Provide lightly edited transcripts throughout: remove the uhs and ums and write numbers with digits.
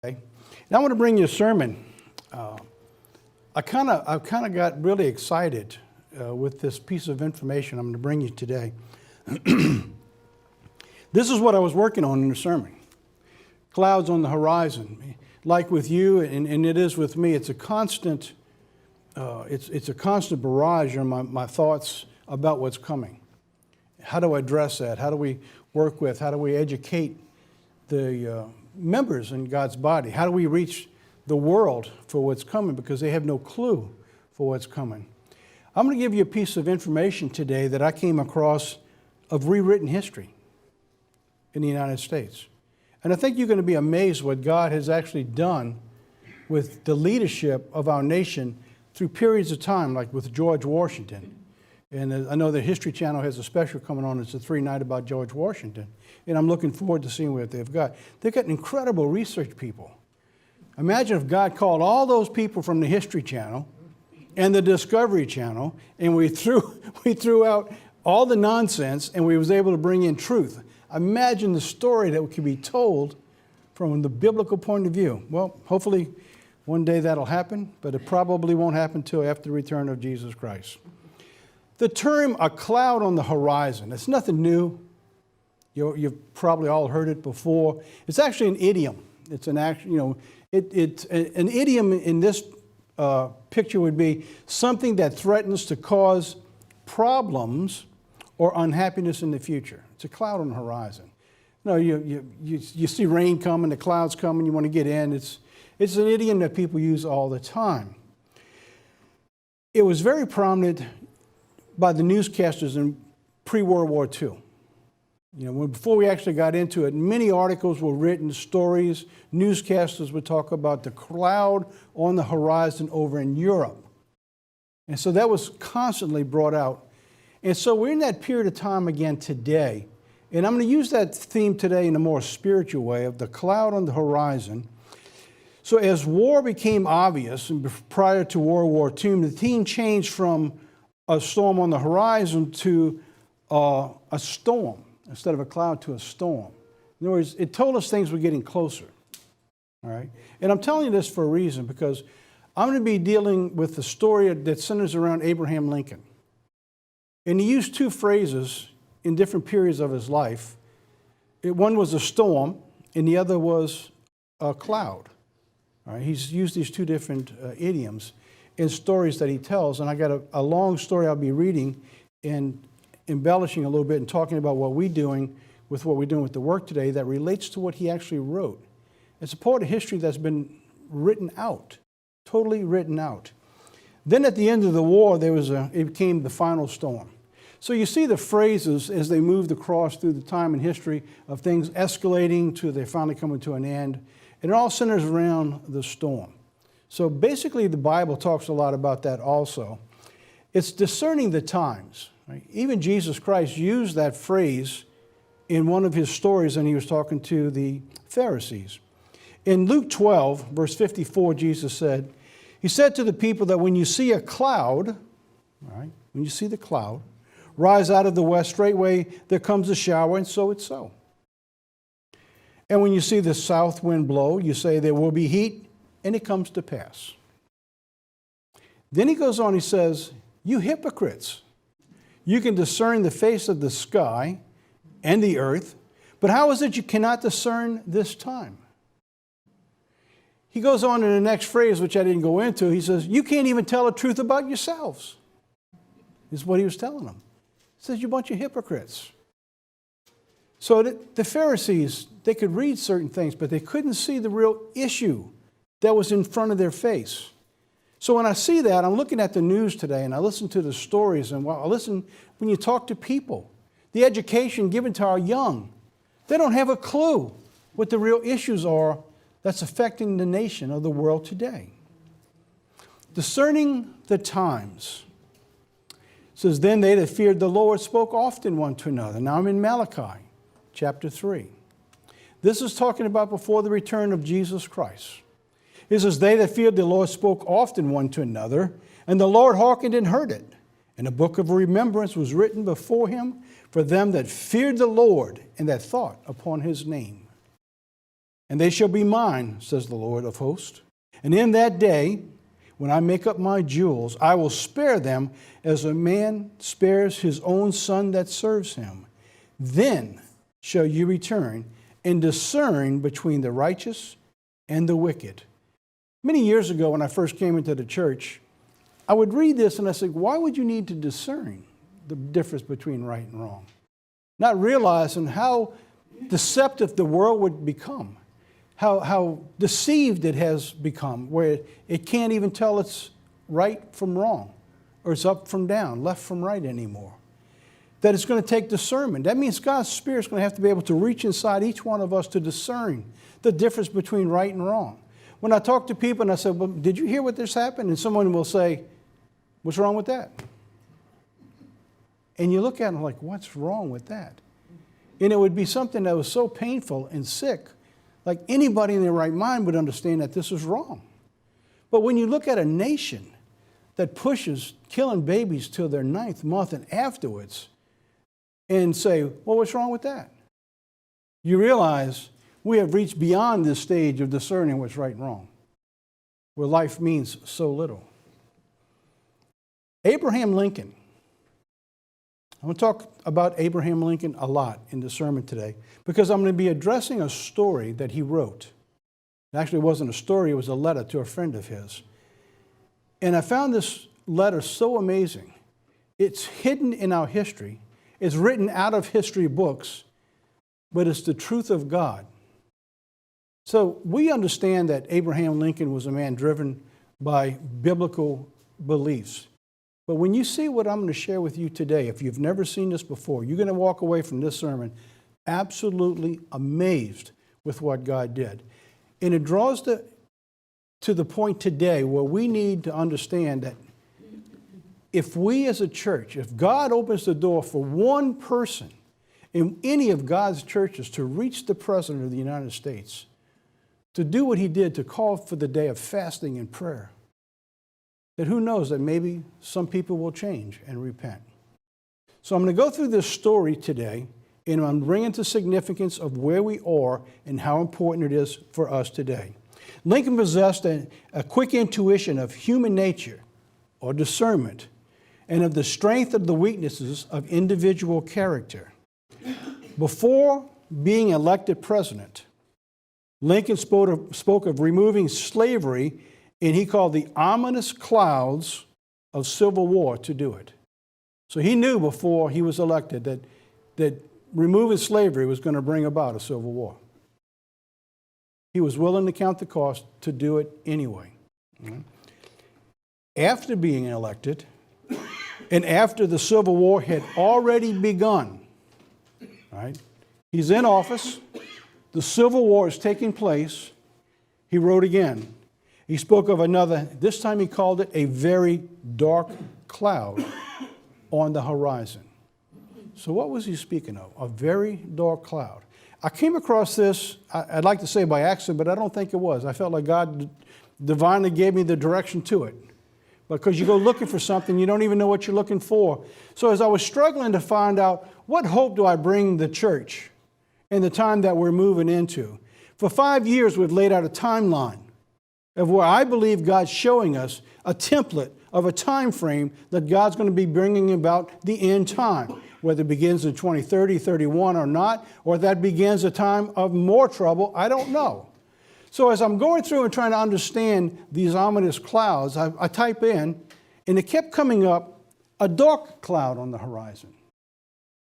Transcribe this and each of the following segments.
And I want to bring you a sermon. I kind of got really excited with this piece of information I'm going to bring you today. This is what I was working on in the sermon. Clouds on the horizon. Like with you, and it is with me, it's a constant barrage in my thoughts about what's coming. How do I address that? How do we work with? How do we educate the members in God's body? How do we reach the world for what's coming? Because they have no clue for what's coming. I'm going to give you a piece of information today that I came across of rewritten history in the United States. And I think you're going to be amazed what God has actually done with the leadership of our nation through periods of time, like with George Washington. And I know the History Channel has a special coming on. It's a 3-night about George Washington. And I'm looking forward to seeing what they've got. They've got incredible research people. Imagine if God called all those people from the History Channel and the Discovery Channel, and we threw out all the nonsense, and we was able to bring in truth. Imagine the story that could be told from the biblical point of view. Well, hopefully one day that'll happen, but it probably won't happen until after the return of Jesus Christ. The term "a cloud on the horizon," it's nothing new. You've probably all heard it before. It's actually an idiom. It's an an idiom in this picture would be something that threatens to cause problems or unhappiness in the future. It's a cloud on the horizon. You see rain coming, the clouds coming, you want to get in. It's an idiom that people use all the time. It was very prominent by the newscasters in pre-World War II. Before we actually got into it, many articles were written, stories, newscasters would talk about the cloud on the horizon over in Europe. And so that was constantly brought out. And so we're in that period of time again today. And I'm going to use that theme today in a more spiritual way of the cloud on the horizon. So as war became obvious, and prior to World War II, the theme changed from a storm on the horizon to a storm, instead of a cloud to a storm. In other words, it told us things were getting closer. All right? And I'm telling you this for a reason, because I'm going to be dealing with the story that centers around Abraham Lincoln. And he used two phrases in different periods of his life. One was a storm, and the other was a cloud. All right? He's used these two different idioms in stories that he tells. And I got a long story I'll be reading and embellishing a little bit and talking about what we're doing with the work today that relates to what he actually wrote. It's a part of history that's been written out, totally written out. Then at the end of the war, it became the final storm. So you see the phrases as they moved across through the time in history of things escalating to they finally coming to an end. And it all centers around the storm. So basically the Bible talks a lot about that also. It's discerning the times. Right? Even Jesus Christ used that phrase in one of his stories when he was talking to the Pharisees. In Luke 12, verse 54, Jesus said, he said to the people that when you see a cloud, right, when you see the cloud, rise out of the west, straightway there comes a shower, and so it's so. And when you see the south wind blow, you say there will be heat, and it comes to pass. Then he goes on, he says, you hypocrites, you can discern the face of the sky and the earth, but how is it you cannot discern this time? He goes on in the next phrase, which I didn't go into. He says, you can't even tell the truth about yourselves. This is what he was telling them. He says, you bunch of hypocrites. So the Pharisees, they could read certain things, but they couldn't see the real issue that was in front of their face. So when I see that, I'm looking at the news today, and I listen to the stories, and I listen when you talk to people, the education given to our young, they don't have a clue what the real issues are that's affecting the nation or the world today. Discerning the times. It says, then they that feared the Lord spoke often one to another. Now I'm in Malachi, chapter 3. This is talking about before the return of Jesus Christ. It says, they that feared the Lord spoke often one to another, and the Lord hearkened and heard it. And a book of remembrance was written before him for them that feared the Lord and that thought upon his name. and they shall be mine, says the Lord of hosts. And in that day, when I make up my jewels, I will spare them as a man spares his own son that serves him. Then shall you return and discern between the righteous and the wicked. Many years ago, when I first came into the church, I would read this and I said, why would you need to discern the difference between right and wrong? Not realizing how deceptive the world would become, how deceived it has become, where it can't even tell it's right from wrong, or it's up from down, left from right anymore. That it's going to take discernment. That means God's Spirit's going to have to be able to reach inside each one of us to discern the difference between right and wrong. When I talk to people and I say, well, did you hear what just happened? And someone will say, what's wrong with that? And you look at them like, what's wrong with that? And it would be something that was so painful and sick, like anybody in their right mind would understand that this is wrong. But when you look at a nation that pushes killing babies till their 9th month and afterwards, and say, well, what's wrong with that? You realize we have reached beyond this stage of discerning what's right and wrong, where life means so little. Abraham Lincoln. I'm going to talk about Abraham Lincoln a lot in the sermon today because I'm going to be addressing a story that he wrote. It actually wasn't a story, it was a letter to a friend of his. And I found this letter so amazing. It's hidden in our history. It's written out of history books, but it's the truth of God. So we understand that Abraham Lincoln was a man driven by biblical beliefs. But when you see what I'm going to share with you today, if you've never seen this before, you're going to walk away from this sermon absolutely amazed with what God did. And it draws to the point today where we need to understand that if we as a church, if God opens the door for one person in any of God's churches to reach the President of the United States, to do what he did, to call for the day of fasting and prayer, that who knows that maybe some people will change and repent. So I'm going to go through this story today, and I'm bringing the significance of where we are and how important it is for us today. Lincoln possessed a quick intuition of human nature, or discernment, and of the strength of the weaknesses of individual character. Before being elected president, Lincoln spoke of removing slavery, and he called the ominous clouds of civil war to do it. So he knew before he was elected that removing slavery was going to bring about a civil war. He was willing to count the cost to do it anyway. After being elected, and after the Civil War had already begun, right? He's in office. The Civil War is taking place. He wrote again. He spoke of another, this time he called it a very dark cloud on the horizon. So what was he speaking of? A very dark cloud. I came across this, I'd like to say by accident, but I don't think it was. I felt like God divinely gave me the direction to it. Because you go looking for something, you don't even know what you're looking for. So as I was struggling to find out what hope do I bring the church in the time that we're moving into, for 5 years we've laid out a timeline of where I believe God's showing us a template of a time frame that God's going to be bringing about the end time, whether it begins in 2030, 31 or not, or that begins a time of more trouble, I don't know. So as I'm going through and trying to understand these ominous clouds, I type in, and it kept coming up, a dark cloud on the horizon.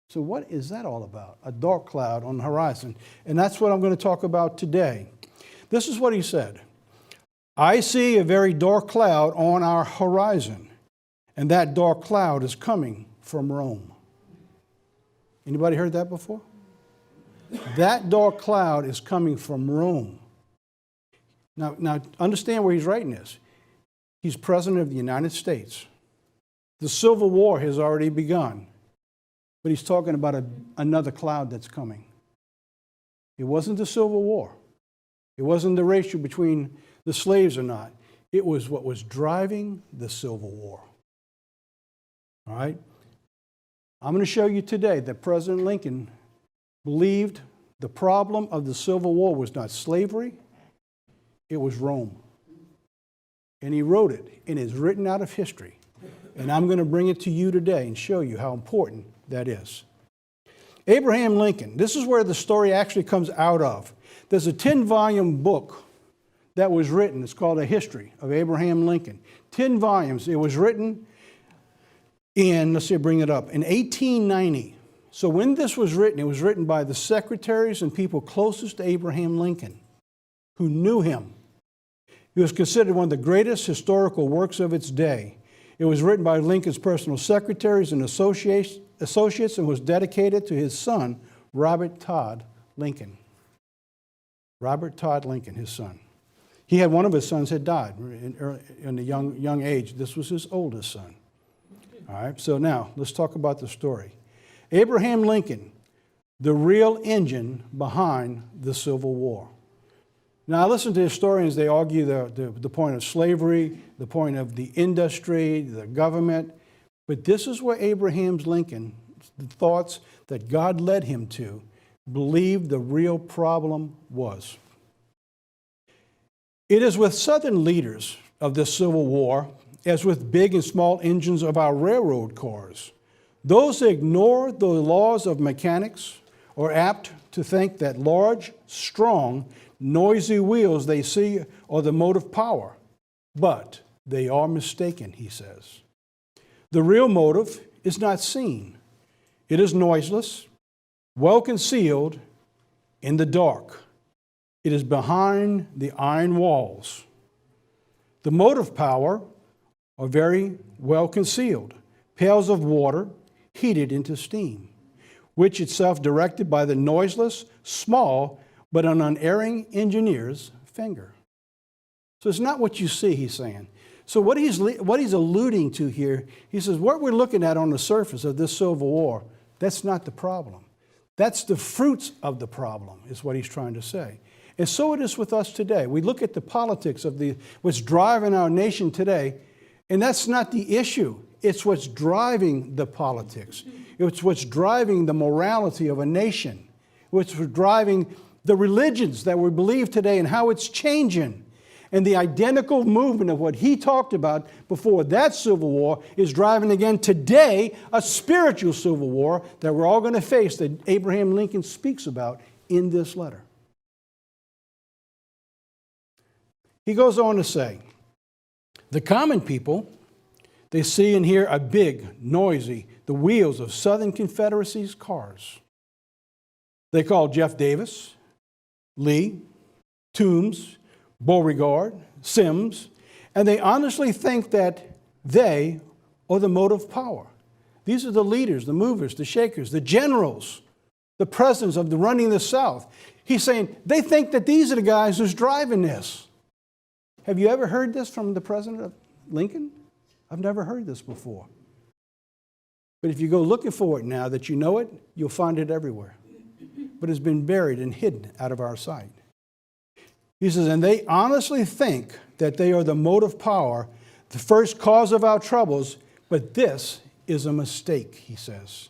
So what is that all about? A dark cloud on the horizon. And that's what I'm going to talk about today. This is what he said. I see a very dark cloud on our horizon, and that dark cloud is coming from Rome. Anybody heard that before? That dark cloud is coming from Rome. Now, understand where he's writing this. He's president of the United States. The Civil War has already begun, but he's talking about another cloud that's coming. It wasn't the Civil War. It wasn't the ratio between the slaves or not. It was what was driving the Civil War. All right? I'm going to show you today that President Lincoln believed The problem of the Civil War was not slavery, it was Rome. And he wrote it, and it's written out of history. And I'm going to bring it to you today and show you how important that is. Abraham Lincoln, this is where the story actually comes out of. There's a 10-volume book that was written. It's called A History of Abraham Lincoln. 10 volumes. It was written in, let's see, bring it up, in 1890. So when this was written, it was written by the secretaries and people closest to Abraham Lincoln who knew him. It was considered one of the greatest historical works of its day. It was written by Lincoln's personal secretaries and associates and was dedicated to his son, Robert Todd Lincoln. Robert Todd Lincoln, his son. He had one of his sons had died in a young age. This was his oldest son. All right, so now let's talk about the story. Abraham Lincoln, the real engine behind the Civil War. Now, I listen to historians, they argue the point of slavery, the point of the industry, the government, but this is where Abraham Lincoln, the thoughts that God led him to, believed the real problem was. It is with Southern leaders of the Civil War, as with big and small engines of our railroad cars. Those who ignore the laws of mechanics are apt to think that large, strong, noisy wheels they see are the motive power. But they are mistaken, he says. The real motive is not seen. It is noiseless, well concealed in the dark. It is behind the iron walls. The motive power are very well concealed. Pails of water heated into steam, which itself directed by the noiseless, small, but an unerring engineer's finger. So it's not what you see, he's saying. So what he's alluding to here, he says, what we're looking at on the surface of this Civil War, that's not the problem. That's the fruits of the problem, is what he's trying to say. And so it is with us today. We look at the politics of what's driving our nation today, and that's not the issue. It's what's driving the politics. It's what's driving the morality of a nation. What's driving the religions that we believe today and how it's changing. And the identical movement of what he talked about before that Civil War is driving again today a spiritual Civil War that we're all going to face, that Abraham Lincoln speaks about in this letter. He goes on to say, the common people, they see and hear a big, noisy, the wheels of Southern Confederacy's cars. They call Jeff Davis, Lee, Toombs, Beauregard, Sims, and they honestly think that they are the motive power. These are the leaders, the movers, the shakers, the generals, the presidents of the running the South. He's saying they think that these are the guys who's driving this. Have you ever heard this from the president of Lincoln? I've never heard this before. But if you go looking for it now that you know it, you'll find it everywhere. But it's been buried and hidden out of our sight. He says, and they honestly think that they are the motive power, the first cause of our troubles, but this is a mistake, he says.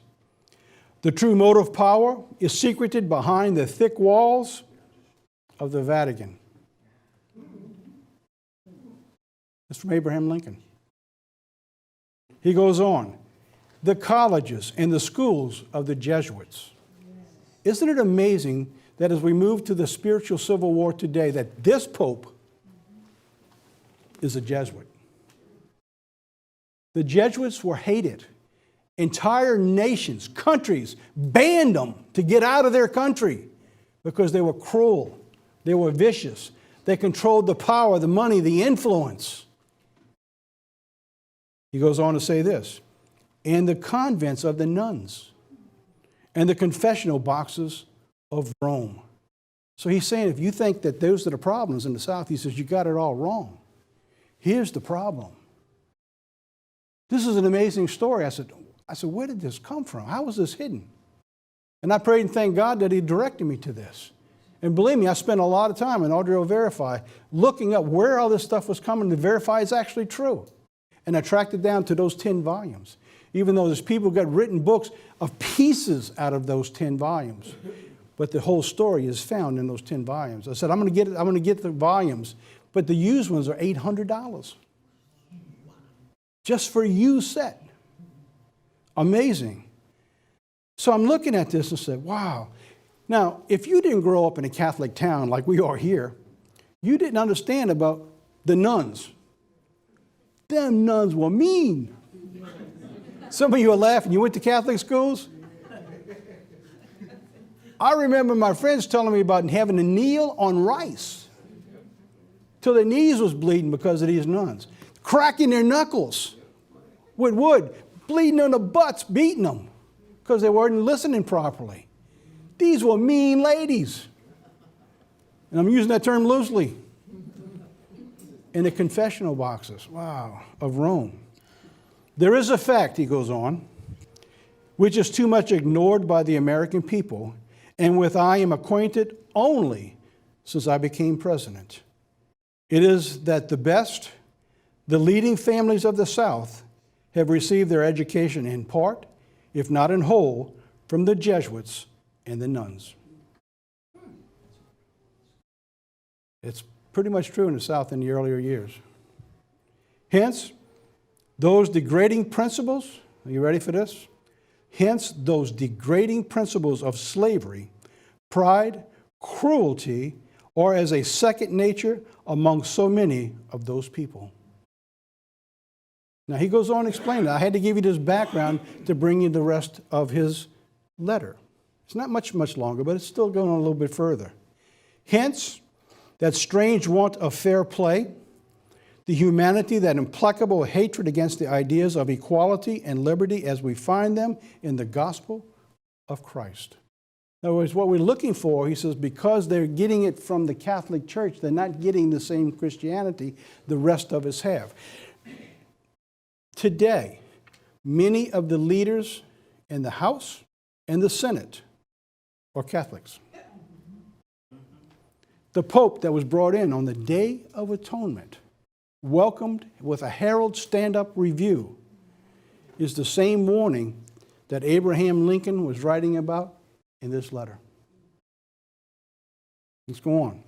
The true motive power is secreted behind the thick walls of the Vatican. It's from Abraham Lincoln. He goes on, the colleges and the schools of the Jesuits. Isn't it amazing that as we move to the spiritual Civil War today, that this Pope is a Jesuit? The Jesuits were hated. Entire nations, countries, banned them to get out of their country because they were cruel, they were vicious, they controlled the power, the money, the influence. He goes on to say this, and the convents of the nuns and the confessional boxes of Rome. So he's saying if you think that those are the problems in the South, he says you got it all wrong. Here's the problem. This is an amazing story. I said, where did this come from? How was this hidden? And I prayed and thanked God that he directed me to this. And believe me, I spent a lot of time in Audio Verify looking up where all this stuff was coming to verify it's actually true. And I tracked it down to those 10 volumes. Even though there's people who got written books of pieces out of those 10 volumes. but the whole story is found in those 10 volumes. I said, I'm going to get the volumes, but the used ones are $800. Just for a used set. Amazing. So I'm looking at this and said, wow. Now, if you didn't grow up in a Catholic town like we are here, you didn't understand about the nuns. Them nuns were mean. Some of you are laughing. You went to Catholic schools? I remember my friends telling me about having to kneel on rice till their knees was bleeding because of these nuns. Cracking their knuckles with wood, bleeding on the butts, beating them because they weren't listening properly. These were mean ladies. And I'm using that term loosely. In the confessional boxes, wow, of Rome. There is a fact, he goes on, which is too much ignored by the American people, and with I am acquainted only since I became president. It is that the leading families of the South have received their education in part, if not in whole, from the Jesuits and the nuns. It's pretty much true in the South in the earlier years. Hence, those degrading principles, are you ready for this? Hence, those degrading principles of slavery, pride, cruelty, or as a second nature among so many of those people. Now, he goes on to explain that. I had to give you this background to bring you the rest of his letter. It's not much longer, but it's still going on a little bit further. Hence, that strange want of fair play, the humanity, that implacable hatred against the ideas of equality and liberty as we find them in the gospel of Christ. In other words, what we're looking for, he says, because they're getting it from the Catholic Church, they're not getting the same Christianity the rest of us have. Today, many of the leaders in the House and the Senate are Catholics. The Pope that was brought in on the Day of Atonement, welcomed with a Herald stand-up review, is the same warning that Abraham Lincoln was writing about in this letter. Let's go on.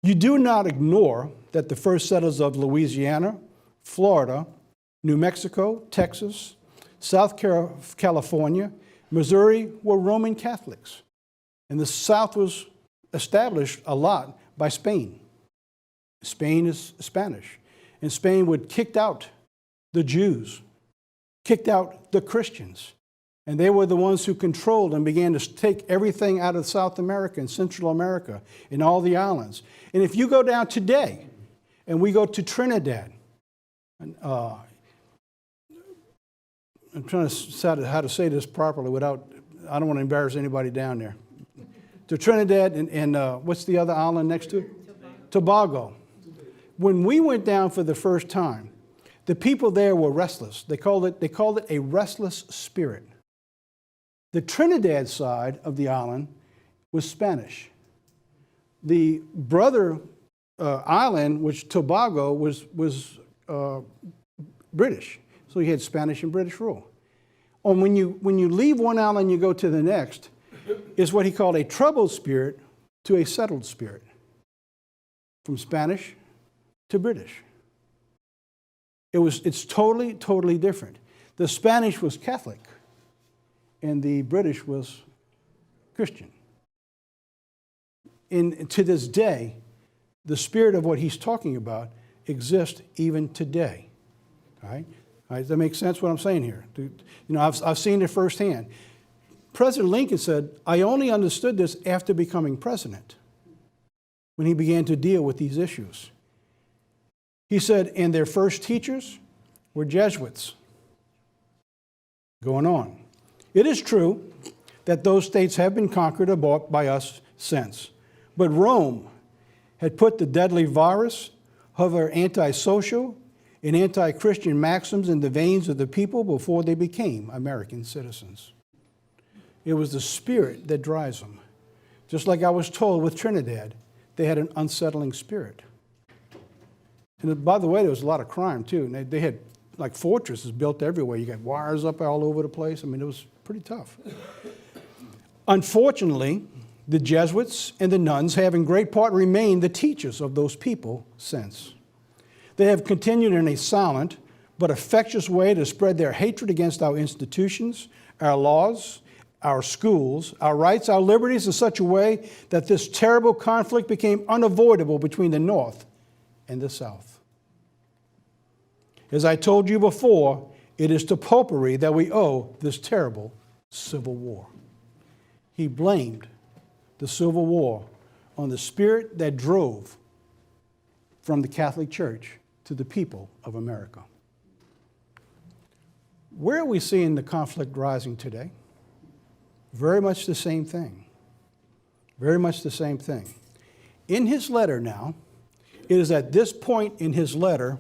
You do not ignore that the first settlers of Louisiana, Florida, New Mexico, Texas, South California, Missouri were Roman Catholics. And the South was established a lot by Spain. Spain is Spanish. And Spain would kick out the Jews, kicked out the Christians. And they were the ones who controlled and began to take everything out of South America and Central America and all the islands. And if you go down today and we go to Trinidad, I'm trying to decide how to say this properly without, I don't want to embarrass anybody down there. To Trinidad and what's the other island next to it? Tobago. When we went down for the first time, the people there were restless. They called it a restless spirit. The Trinidad side of the island was Spanish. The brother island, which Tobago, was British. So you had Spanish and British rule. And when you leave one island, you go to the next, is what he called a troubled spirit to a settled spirit. From Spanish to British. It's totally, totally different. The Spanish was Catholic, and the British was Christian. And to this day, the spirit of what he's talking about exists even today. All right? Does that make sense what I'm saying here? I've seen it firsthand. President Lincoln said, I only understood this after becoming president, when he began to deal with these issues. He said, and their first teachers were Jesuits. Going on. It is true that those states have been conquered or bought by us since. But Rome had put the deadly virus of her antisocial and anti-Christian maxims in the veins of the people before they became American citizens. It was the spirit that drives them. Just like I was told with Trinidad, they had an unsettling spirit. And by the way, there was a lot of crime too. And they had like fortresses built everywhere. You got wires up all over the place. I mean, it was pretty tough. Unfortunately, the Jesuits and the nuns have in great part remained the teachers of those people since. They have continued in a silent but effectuous way to spread their hatred against our institutions, our laws, our schools, our rights, our liberties in such a way that this terrible conflict became unavoidable between the North and the South. As I told you before, it is to popery that we owe this terrible civil war. He blamed the Civil War on the spirit that drove from the Catholic Church to the people of America. Where are we seeing the conflict rising today? Very much the same thing. Very much the same thing. In his letter now, it is at this point in his letter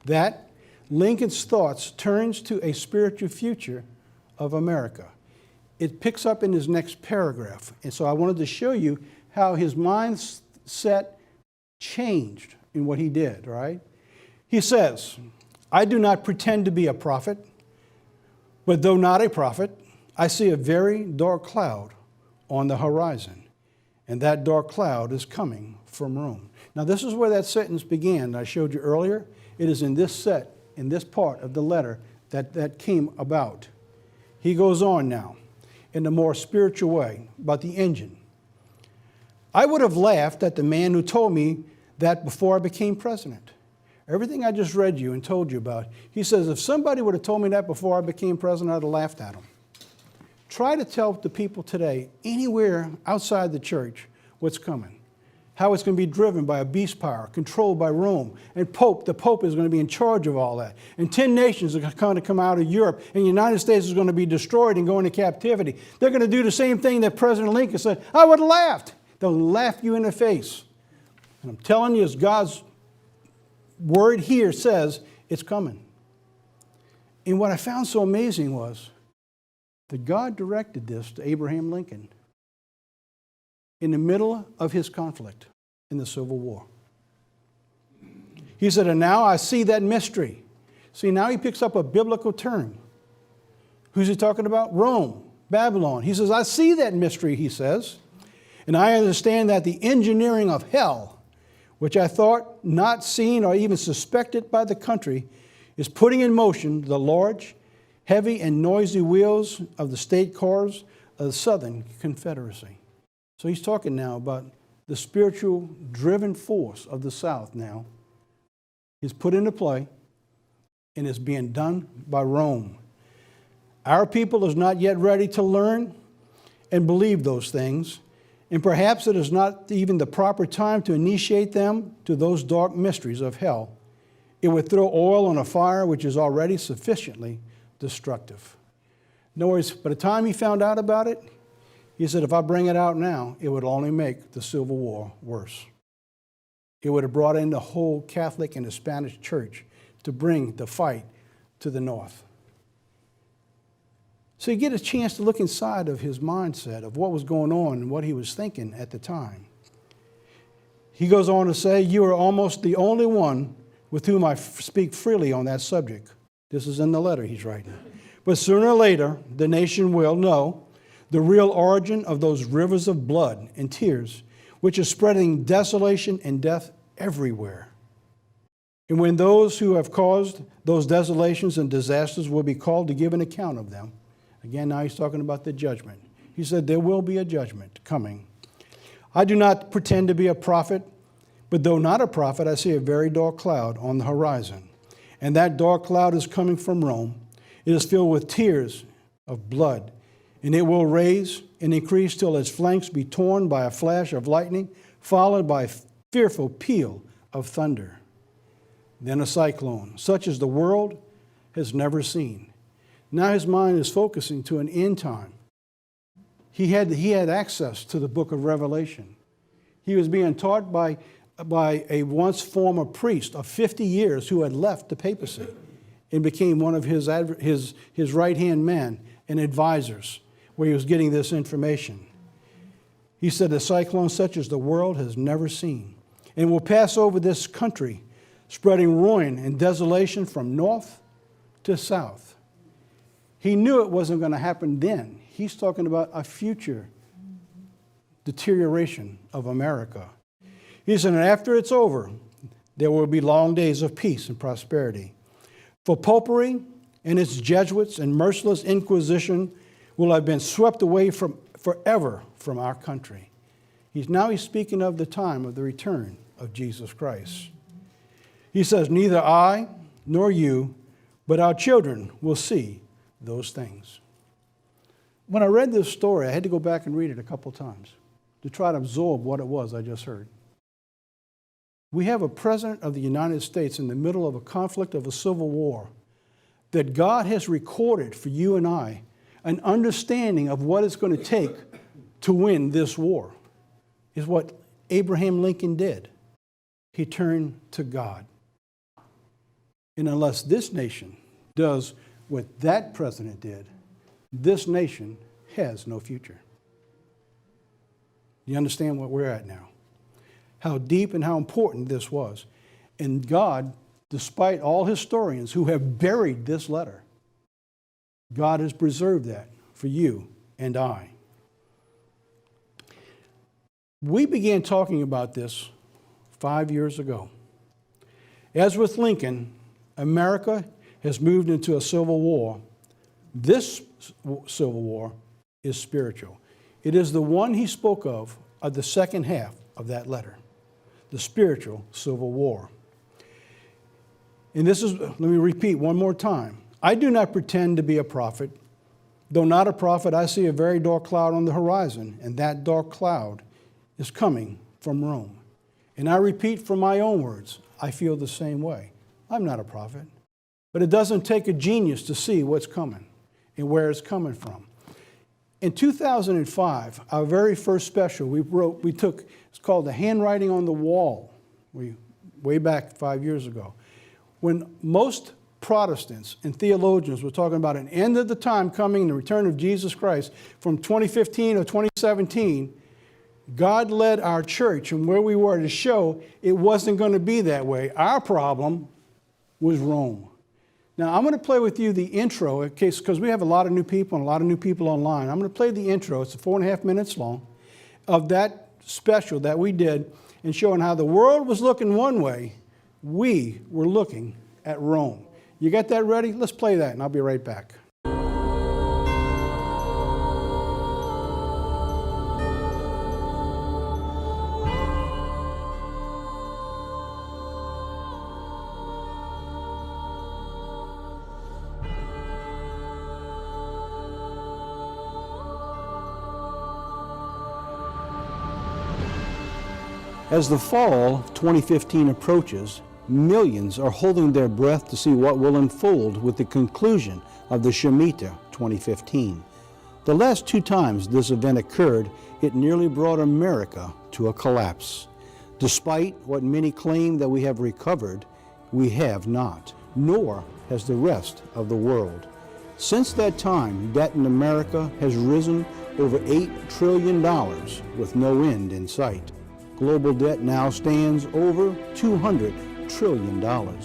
that Lincoln's thoughts turns to a spiritual future of America. It picks up in his next paragraph. And so I wanted to show you how his mindset changed in what he did, right? He says, I do not pretend to be a prophet, but though not a prophet, I see a very dark cloud on the horizon, and that dark cloud is coming from Rome. Now, this is where that sentence began that I showed you earlier. It is in this part of the letter that came about. He goes on now in a more spiritual way about the engine. I would have laughed at the man who told me that before I became president. Everything I just read you and told you about, he says, if somebody would have told me that before I became president, I'd have laughed at him. Try to tell the people today, anywhere outside the church, what's coming. How it's going to be driven by a beast power, controlled by Rome. And the Pope is going to be in charge of all that. And 10 nations are going to come out of Europe, and the United States is going to be destroyed and go into captivity. They're going to do the same thing that President Lincoln said. I would have laughed. They'll laugh you in the face. And I'm telling you, as God's word here says, it's coming. And what I found so amazing was that God directed this to Abraham Lincoln in the middle of his conflict in the Civil War. He said, and now I see that mystery. See, now he picks up a biblical term. Who's he talking about? Rome, Babylon. He says, I see that mystery, he says, and I understand that the engineering of hell, which I thought not seen or even suspected by the country, is putting in motion the large, heavy, and noisy wheels of the state cars of the Southern Confederacy. So he's talking now about the spiritual driven force of the South now is put into play and is being done by Rome. Our people is not yet ready to learn and believe those things, and perhaps it is not even the proper time to initiate them to those dark mysteries of hell. It would throw oil on a fire which is already sufficiently destructive. In other words, by the time he found out about it, he said, if I bring it out now, it would only make the Civil War worse. It would have brought in the whole Catholic and the Spanish church to bring the fight to the North. So you get a chance to look inside of his mindset of what was going on and what he was thinking at the time. He goes on to say, you are almost the only one with whom I speak freely on that subject. This is in the letter he's writing. But sooner or later, the nation will know the real origin of those rivers of blood and tears, which are spreading desolation and death everywhere. And when those who have caused those desolations and disasters will be called to give an account of them, again, now he's talking about the judgment. He said there will be a judgment coming. I do not pretend to be a prophet, but though not a prophet, I see a very dark cloud on the horizon. And that dark cloud is coming from Rome. It is filled with tears of blood, and it will raise and increase till its flanks be torn by a flash of lightning, followed by a fearful peal of thunder. Then a cyclone, such as the world has never seen. Now his mind is focusing to an end time. He had access to the book of Revelation. He was being taught by a once former priest of 50 years who had left the papacy and became one of his right-hand men and advisors, where he was getting this information. He said, a cyclone such as the world has never seen, and will pass over this country, spreading ruin and desolation from north to south. He knew it wasn't going to happen then. He's talking about a future deterioration of America. He said, and after it's over, there will be long days of peace and prosperity. For popery and its Jesuits and merciless inquisition will have been swept away forever from our country. He's speaking of the time of the return of Jesus Christ. He says, neither I nor you, but our children will see those things. When I read this story, I had to go back and read it a couple times to try to absorb what it was I just heard. We have a president of the United States in the middle of a conflict of a civil war that God has recorded for you and I an understanding of what it's going to take to win this war. Is what Abraham Lincoln did. He turned to God. And unless this nation does what that president did, this nation has no future. You understand what we're at now? How deep and how important this was. And God, despite all historians who have buried this letter, God has preserved that for you and I. We began talking about this 5 years ago. As with Lincoln, America has moved into a civil war. This civil war is spiritual. It is the one he spoke of the second half of that letter, the spiritual civil war. And this is, let me repeat one more time. I do not pretend to be a prophet. Though not a prophet, I see a very dark cloud on the horizon, and that dark cloud is coming from Rome. And I repeat from my own words, I feel the same way. I'm not a prophet, but it doesn't take a genius to see what's coming and where it's coming from. In 2005, our very first special it's called The Handwriting on the Wall, way back 5 years ago. When most Protestants and theologians were talking about an end of the time coming, the return of Jesus Christ from 2015 or 2017, God led our church and where we were to show it wasn't going to be that way. Our problem was Rome. Now, I'm going to play with you the intro in case, because we have a lot of new people and a lot of new people online. I'm going to play the intro. It's 4.5 minutes long of that special that we did and showing how the world was looking one way. We were looking at Rome. You got that ready? Let's play that and I'll be right back. As the fall of 2015 approaches, millions are holding their breath to see what will unfold with the conclusion of the Shemitah 2015. The last 2 times this event occurred, it nearly brought America to a collapse. Despite what many claim that we have recovered, we have not, nor has the rest of the world. Since that time, debt in America has risen over $8 trillion with no end in sight. Global debt now stands over $200 trillion.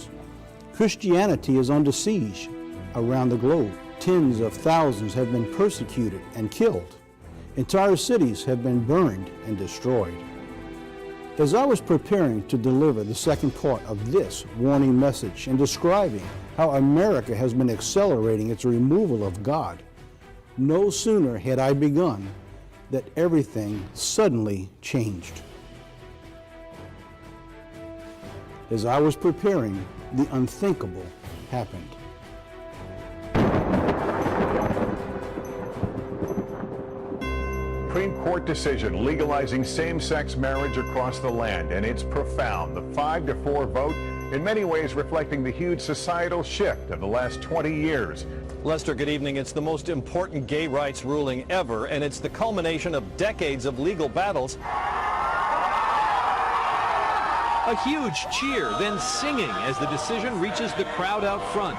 Christianity is under siege around the globe. Tens of thousands have been persecuted and killed. Entire cities have been burned and destroyed. As I was preparing to deliver the second part of this warning message and describing how America has been accelerating its removal of God, no sooner had I begun that everything suddenly changed. As I was preparing, the unthinkable happened. Supreme Court decision legalizing same-sex marriage across the land, and it's profound. The 5-4 vote, in many ways reflecting the huge societal shift of the last 20 years. Lester, good evening. It's the most important gay rights ruling ever, and it's the culmination of decades of legal battles. A huge cheer, then singing as the decision reaches the crowd out front.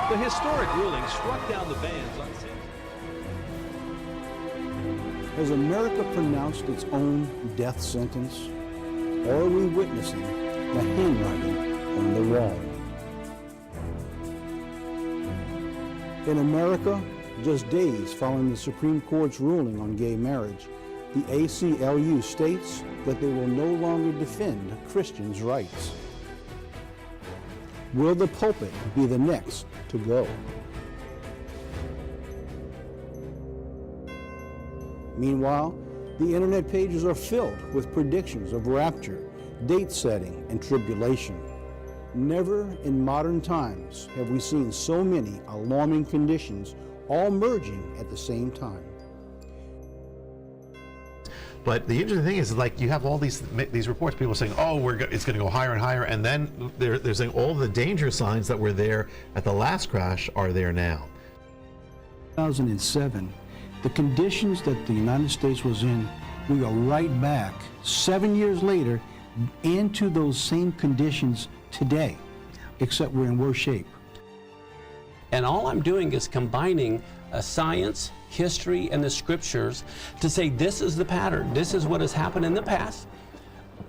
The historic ruling struck down the bans on same-sex. Has America pronounced its own death sentence? Or are we witnessing the handwriting on the wall? In America, Just days following the Supreme Court's ruling on gay marriage, the ACLU states that they will no longer defend Christians' rights. Will the pulpit be the next to go? Meanwhile, the internet pages are filled with predictions of rapture, date setting, and tribulation. Never in modern times have we seen so many alarming conditions all merging at the same time. But the interesting thing is, like, you have all these reports, people saying, oh, it's going to go higher and higher, and then they're saying all the danger signs that were there at the last crash are there now. 2007, the conditions that the United States was in, we are right back 7 years later into those same conditions today, except we're in worse shape. And all I'm doing is combining science, history, and the scriptures to say this is the pattern. This is what has happened in the past.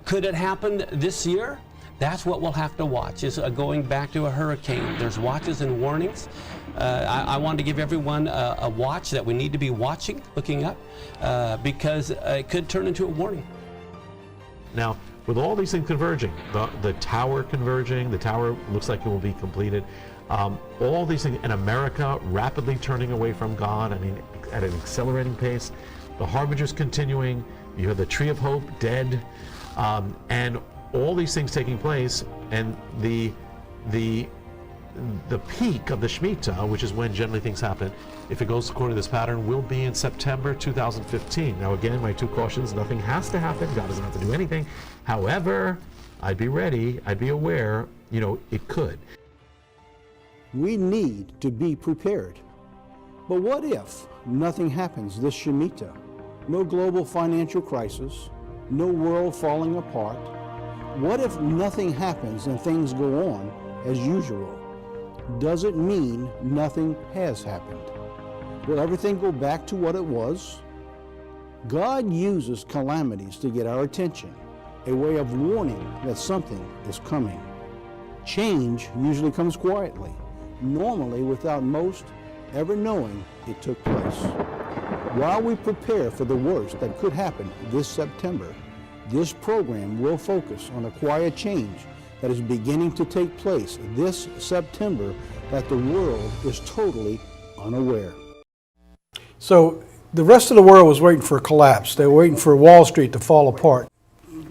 Could it happen this year? That's what we'll have to watch, is going back to a hurricane. There's watches and warnings. I want to give everyone a watch that we need to be watching, looking up, because it could turn into a warning. Now, with all these things converging, the tower converging, the tower looks like it will be completed, all these things, in America rapidly turning away from God, I mean, at an accelerating pace, the harbingers continuing, you have the tree of hope dead, and all these things taking place, and the peak of the Shemitah, which is when generally things happen, if it goes according to this pattern, will be in September 2015. Now again, my two cautions: nothing has to happen, God doesn't have to do anything. However, I'd be ready, I'd be aware, it could. We need to be prepared. But what if nothing happens this Shemitah? No global financial crisis, no world falling apart. What if nothing happens and things go on as usual? Does it mean nothing has happened? Will everything go back to what it was? God uses calamities to get our attention, a way of warning that something is coming. Change usually comes quietly, normally without most ever knowing it took place. While we prepare for the worst that could happen this September, this program will focus on a quiet change that is beginning to take place this September that the world is totally unaware. So the rest of the world was waiting for a collapse. They were waiting for Wall Street to fall apart.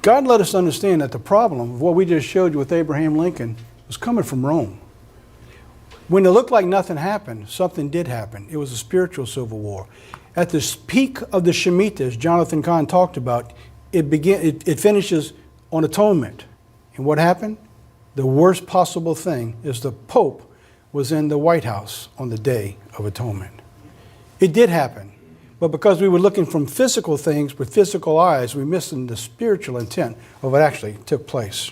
God let us understand that the problem of what we just showed you with Abraham Lincoln was coming from Rome. When it looked like nothing happened, something did happen. It was a spiritual civil war. At the peak of the Shemitah, as Jonathan Kahn talked about, it finishes on atonement. And what happened? The worst possible thing is the Pope was in the White House on the Day of Atonement. It did happen, but because we were looking from physical things with physical eyes, we missed the spiritual intent of what actually took place.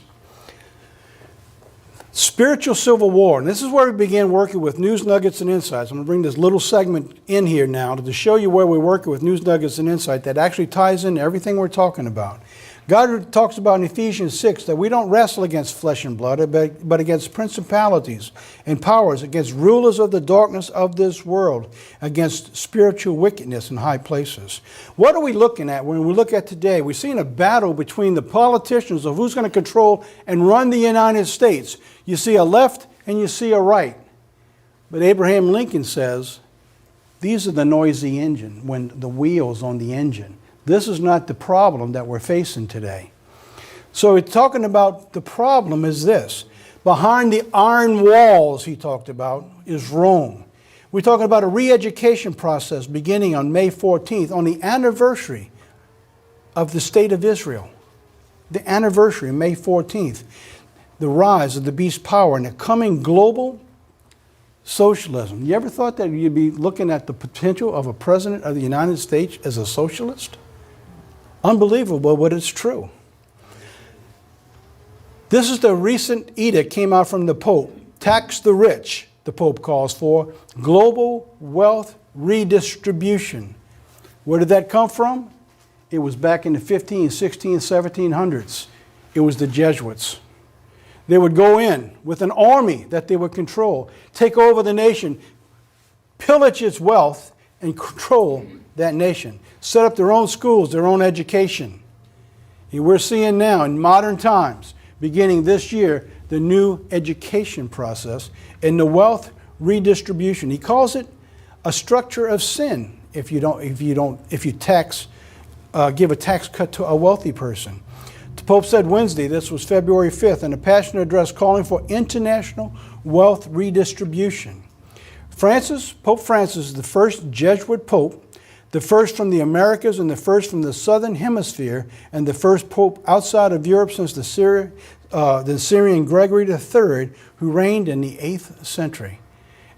Spiritual civil war, and this is where we began working with news nuggets and insights. I'm going to bring this little segment in here now to show you where we're working with news nuggets and insight that actually ties into everything we're talking about. God talks about in Ephesians 6 that we don't wrestle against flesh and blood, but against principalities and powers, against rulers of the darkness of this world, against spiritual wickedness in high places. What are we looking at when we look at today? We're seeing a battle between the politicians of who's going to control and run the United States. You see a left and you see a right. But Abraham Lincoln says, these are the noisy engine, when the wheels on the engine. This is not the problem that we're facing today. So it's talking about the problem is this. Behind the iron walls he talked about is Rome. We're talking about a re-education process beginning on May 14th, on the anniversary of the State of Israel. The anniversary, May 14th. The rise of the beast power and the coming global socialism. You ever thought that you'd be looking at the potential of a president of the United States as a socialist? Unbelievable, but it's true. This is the recent edict came out from the Pope. Tax the rich, the Pope calls for. Global wealth redistribution. Where did that come from? It was back in the 15, 16, 1700s. It was the Jesuits. They would go in with an army that they would control, take over the nation, pillage its wealth, and control that nation. Set up their own schools, their own education. And we're seeing now in modern times, beginning this year, the new education process and the wealth redistribution. He calls it a structure of sin if you give a tax cut to a wealthy person. The Pope said Wednesday, this was February 5th, in a passionate address calling for international wealth redistribution. Pope Francis is the first Jesuit pope, the first from the Americas and the first from the Southern Hemisphere, and the first pope outside of Europe since the Syrian Gregory III, who reigned in the 8th century.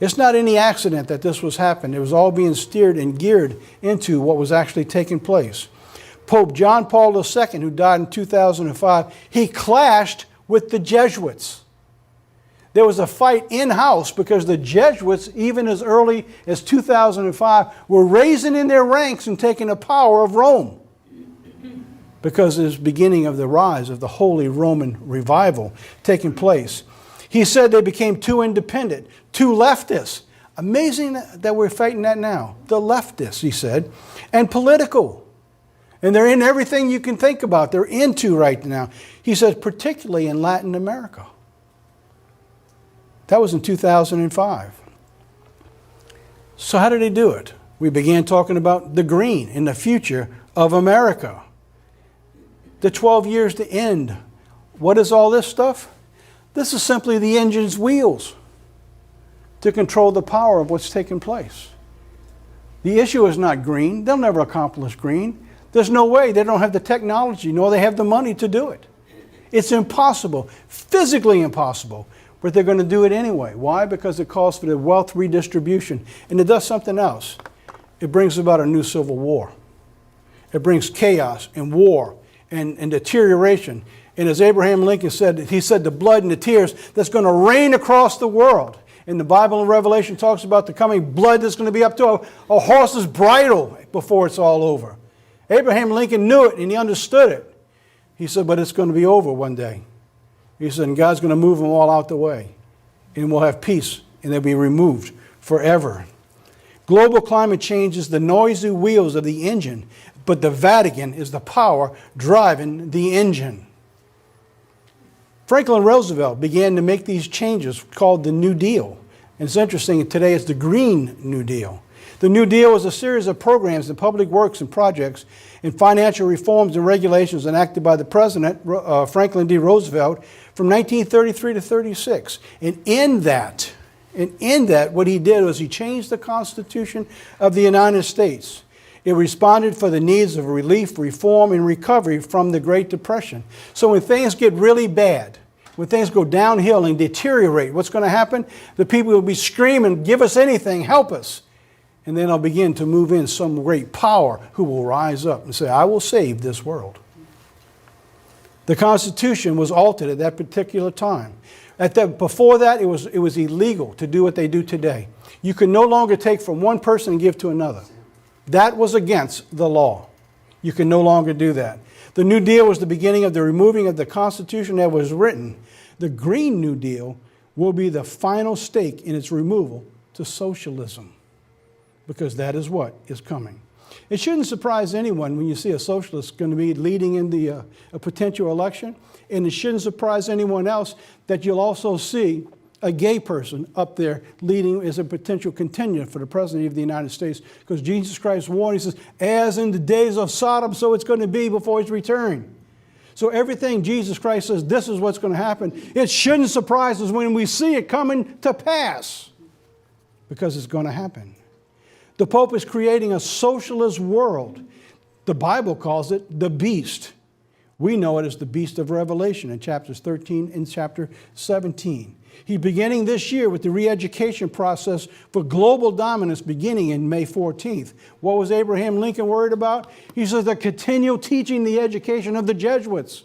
It's not any accident that this was happening. It was all being steered and geared into what was actually taking place. Pope John Paul II, who died in 2005, he clashed with the Jesuits. There was a fight in-house because the Jesuits, even as early as 2005, were raising in their ranks and taking the power of Rome, because it was the beginning of the rise of the Holy Roman Revival taking place. He said they became too independent, too leftist. Amazing that we're fighting that now. The leftists, he said, and political. And they're in everything you can think about. They're into right now. He says, particularly in Latin America. That was in 2005. So how did he do it? We began talking about the green and the future of America. The 12 years to end. What is all this stuff? This is simply the engine's wheels to control the power of what's taking place. The issue is not green. They'll never accomplish green. There's no way. They don't have the technology, nor they have the money to do it. It's impossible, physically impossible, but they're going to do it anyway. Why? Because it calls for the wealth redistribution. And it does something else. It brings about a new civil war. It brings chaos and war and deterioration. And as Abraham Lincoln said, he said the blood and the tears that's going to rain across the world. And the Bible in Revelation talks about the coming blood that's going to be up to a horse's bridle before it's all over. Abraham Lincoln knew it and he understood it. He said, but it's going to be over one day. He said, and God's going to move them all out the way. And we'll have peace and they'll be removed forever. Global climate change is the noisy wheels of the engine, but the Vatican is the power driving the engine. Franklin Roosevelt began to make these changes called the New Deal. And it's interesting, today it's the Green New Deal. The New Deal was a series of programs in public works and projects and financial reforms and regulations enacted by the President, Franklin D. Roosevelt, from 1933 to 36. And in that, what he did was he changed the Constitution of the United States. It responded for the needs of relief, reform, and recovery from the Great Depression. So when things get really bad, when things go downhill and deteriorate, what's going to happen? The people will be screaming, give us anything, help us. And then I'll begin to move in some great power who will rise up and say, I will save this world. The Constitution was altered at that particular time. Before that, it was illegal to do what they do today. You can no longer take from one person and give to another. That was against the law. You can no longer do that. The New Deal was the beginning of the removing of the Constitution that was written. The Green New Deal will be the final stake in its removal to socialism, because that is what is coming. It shouldn't surprise anyone when you see a socialist going to be leading in a potential election, and it shouldn't surprise anyone else that you'll also see a gay person up there leading as a potential contender for the President of the United States, because Jesus Christ warned, he says, as in the days of Sodom, so it's going to be before his return. So everything Jesus Christ says, this is what's going to happen. It shouldn't surprise us when we see it coming to pass, because it's going to happen. The Pope is creating a socialist world. The Bible calls it the beast. We know it as the beast of Revelation in chapters 13 and chapter 17. He's beginning this year with the re-education process for global dominance beginning in May 14th. What was Abraham Lincoln worried about? He says the continual teaching the education of the Jesuits.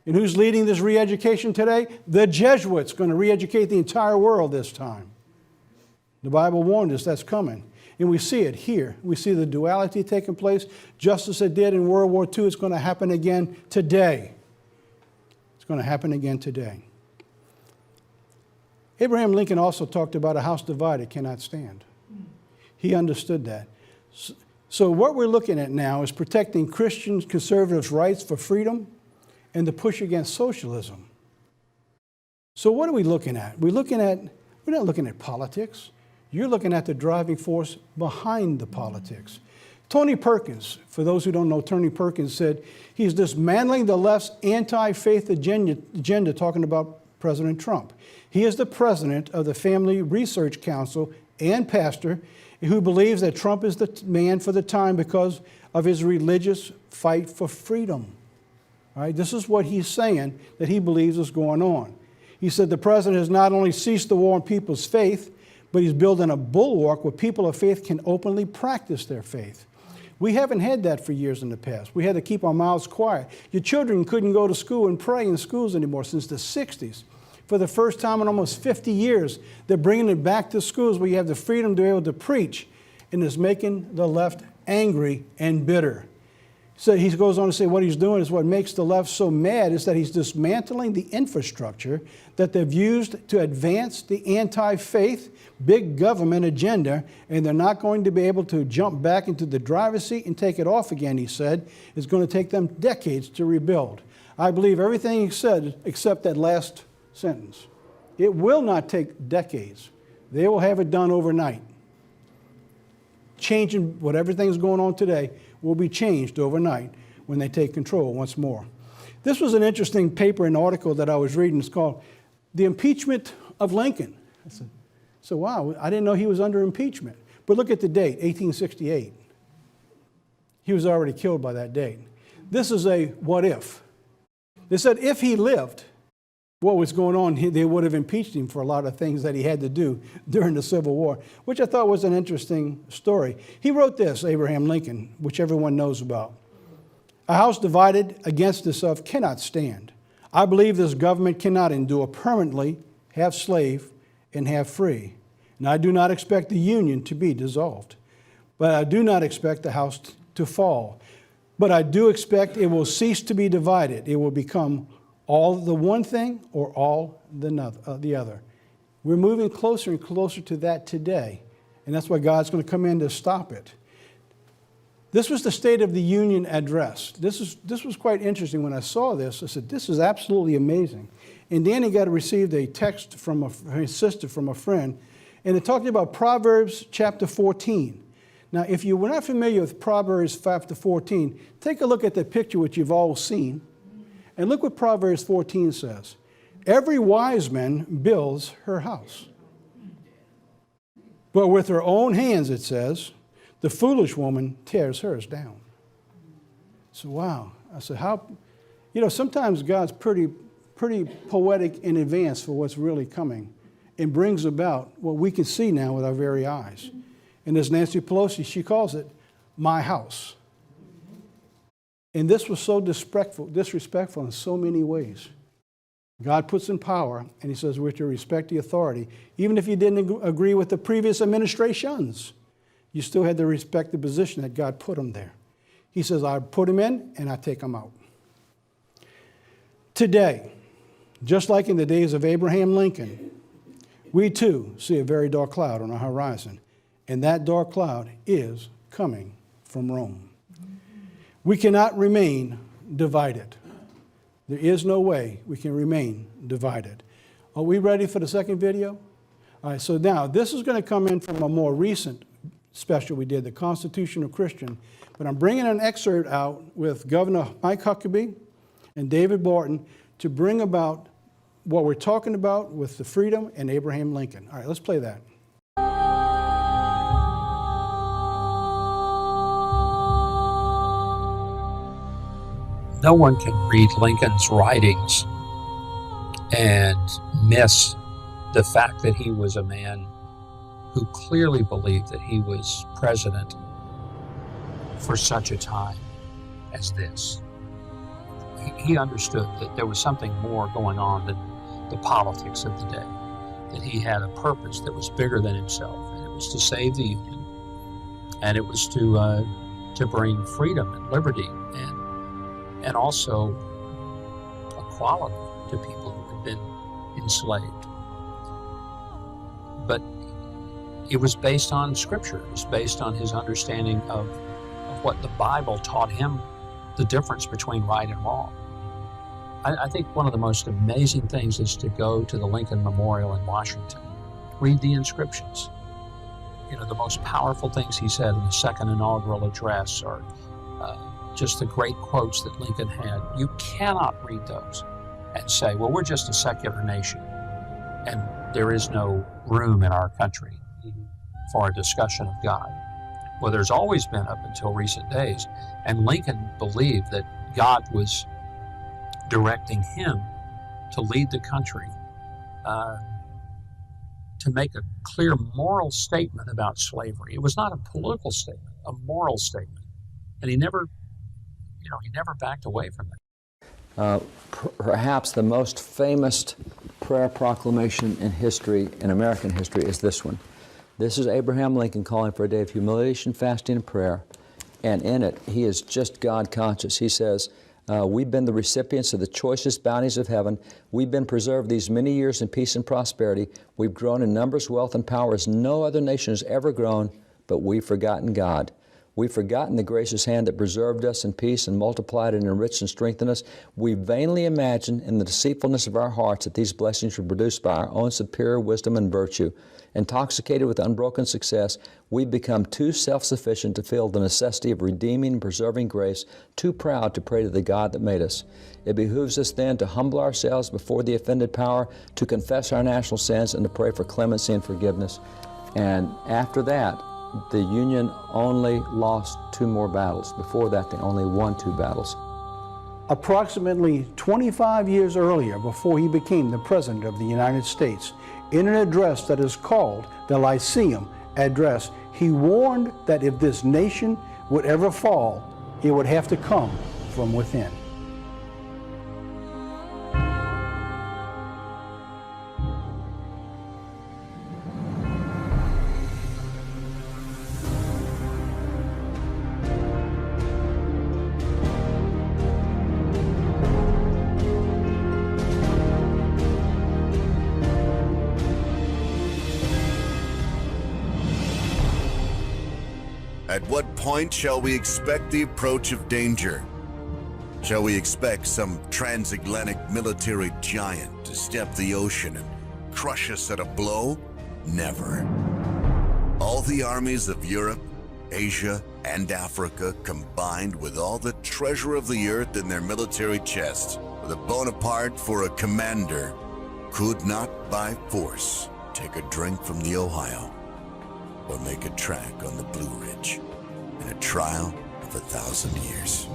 And who's leading this re-education today? The Jesuits, going to re-educate the entire world this time. The Bible warned us that's coming. And we see it here. We see the duality taking place. Just as it did in World War II, it's going to happen again today. It's going to happen again today. Abraham Lincoln also talked about a house divided cannot stand. He understood that. So what we're looking at now is protecting Christian conservatives' rights for freedom and the push against socialism. So what are we looking at? We're not looking at politics. You're looking at the driving force behind the politics. Tony Perkins, for those who don't know, Tony Perkins said he's dismantling the left's anti-faith agenda, talking about President Trump. He is the president of the Family Research Council and pastor who believes that Trump is the man for the time because of his religious fight for freedom. All right, this is what he's saying that he believes is going on. He said the president has not only ceased the war on people's faith, but he's building a bulwark where people of faith can openly practice their faith. We haven't had that for years in the past. We had to keep our mouths quiet. Your children couldn't go to school and pray in schools anymore since the 60s. For the first time in almost 50 years, they're bringing it back to schools where you have the freedom to be able to preach, and it's making the left angry and bitter. So he goes on to say what he's doing is what makes the left so mad is that he's dismantling the infrastructure that they've used to advance the anti-faith, big government agenda, and they're not going to be able to jump back into the driver's seat and take it off again, he said. It's going to take them decades to rebuild. I believe everything he said except that last sentence. It will not take decades. They will have it done overnight. Changing what everything's going on today will be changed overnight when they take control once more. This was an interesting paper and article that I was reading. It's called The Impeachment of Lincoln. I said, so wow, I didn't know he was under impeachment. But look at the date, 1868. He was already killed by that date. This is a what if. They said if he lived, what was going on, they would have impeached him for a lot of things that he had to do during the Civil War, which I thought was an interesting story. He wrote this, Abraham Lincoln, which everyone knows about. A house divided against itself cannot stand. I believe this government cannot endure permanently, half slave and half free. And I do not expect the Union to be dissolved. But I do not expect the house to fall. But I do expect it will cease to be divided. It will become all the one thing or all the other. We're moving closer and closer to that today, and that's why God's going to come in to stop it. This was the State of the Union address. This was quite interesting. When I saw this, I said, this is absolutely amazing. And Danny received a text from his sister from a friend, and it talked about Proverbs chapter 14. Now, if you were not familiar with Proverbs chapter 14, take a look at the picture which you've all seen. And look what Proverbs 14 says. Every wise man builds her house. But with her own hands, it says, the foolish woman tears hers down. So, wow. I said, sometimes God's pretty poetic in advance for what's really coming and brings about what we can see now with our very eyes. And as Nancy Pelosi, she calls it, my house. And this was so disrespectful in so many ways. God puts in power, and he says we're to respect the authority. Even if you didn't agree with the previous administrations, you still had to respect the position that God put them there. He says, I put them in, and I take them out. Today, just like in the days of Abraham Lincoln, we too see a very dark cloud on our horizon. And that dark cloud is coming from Rome. We cannot remain divided. There is no way we can remain divided. Are we ready for the second video? All right, so now this is going to come in from a more recent special we did, the Constitutional Christian. But I'm bringing an excerpt out with Governor Mike Huckabee and David Barton to bring about what we're talking about with the freedom and Abraham Lincoln. All right, let's play that. No one can read Lincoln's writings and miss the fact that he was a man who clearly believed that he was president for such a time as this. He understood that there was something more going on than the politics of the day, that he had a purpose that was bigger than himself, and it was to save the Union, and it was to bring freedom and liberty and also equality to people who had been enslaved. it was based on Scripture. It was based on his understanding of what the Bible taught him, the difference between right and wrong. I think one of the most amazing things is to go to the Lincoln Memorial in Washington, read the inscriptions. You know, the most powerful things he said in the second inaugural address, or just the great quotes that Lincoln had. You cannot read those and say, well, we're just a secular nation, and there is no room in our country for a discussion of God. Well, there's always been up until recent days, and Lincoln believed that God was directing him to lead the country, to make a clear moral statement about slavery. It was not a political statement, a moral statement. And he never backed away from it. Perhaps the most famous prayer proclamation in history, in American history, is this one. This is Abraham Lincoln calling for a day of humiliation, fasting, and prayer. And in it, he is just God conscious. He says, we've been the recipients of the choicest bounties of heaven. We've been preserved these many years in peace and prosperity. We've grown in numbers, wealth, and power as no other nation has ever grown, but we've forgotten God. We've forgotten the gracious hand that preserved us in peace and multiplied and enriched and strengthened us. We vainly imagine in the deceitfulness of our hearts that these blessings were produced by our own superior wisdom and virtue. Intoxicated with unbroken success, we've become too self-sufficient to feel the necessity of redeeming and preserving grace, too proud to pray to the God that made us. It behooves us then to humble ourselves before the offended power, to confess our national sins, and to pray for clemency and forgiveness. And after that, the Union only lost 2 more battles. Before that, they only won 2 battles. Approximately 25 years earlier, before he became the President of the United States, in an address that is called the Lyceum Address, he warned that if this nation would ever fall, it would have to come from within. At what point shall we expect the approach of danger? Shall we expect some transatlantic military giant to step the ocean and crush us at a blow? Never. All the armies of Europe, Asia, and Africa combined with all the treasure of the earth in their military chests, with a Bonaparte for a commander, could not by force take a drink from the Ohio or make a track on the Blue Ridge in a trial of 1,000 years.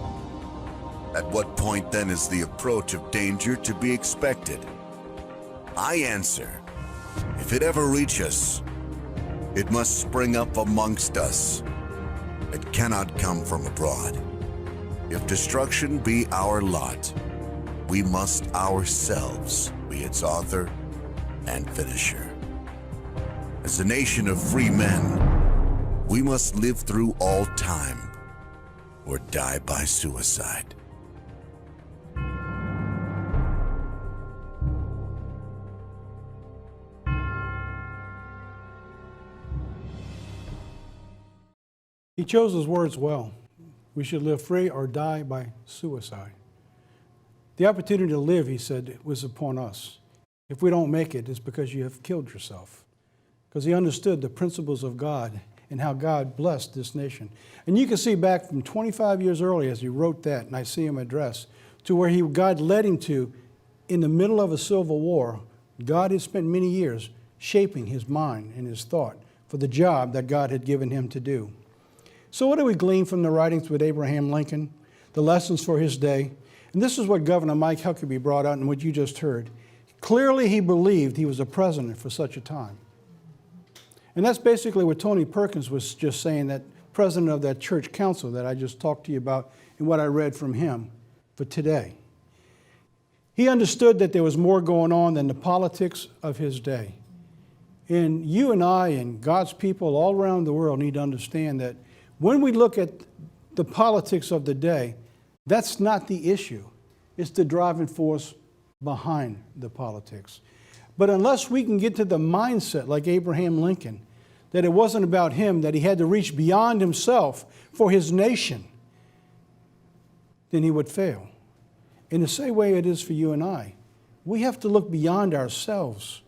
At what point then is the approach of danger to be expected? I answer, if it ever reach us, it must spring up amongst us. It cannot come from abroad. If destruction be our lot, we must ourselves be its author and finisher. As a nation of free men, we must live through all time or die by suicide. He chose his words well. We should live free or die by suicide. The opportunity to live, he said, was upon us. If we don't make it, it's because you have killed yourself. Because he understood the principles of God and how God blessed this nation. And you can see back from 25 years earlier as he wrote that Lyceum Address to where God led him to in the middle of a civil war. God had spent many years shaping his mind and his thought for the job that God had given him to do. So what do we glean from the writings with Abraham Lincoln, the lessons for his day? And this is what Governor Mike Huckabee brought out and what you just heard. Clearly he believed he was a president for such a time. And that's basically what Tony Perkins was just saying, that president of that church council that I just talked to you about and what I read from him for today. He understood that there was more going on than the politics of his day. And you and I and God's people all around the world need to understand that when we look at the politics of the day, that's not the issue. It's the driving force behind the politics. But unless we can get to the mindset like Abraham Lincoln, that it wasn't about him, that he had to reach beyond himself for his nation, then he would fail. In the same way it is for you and I. We have to look beyond ourselves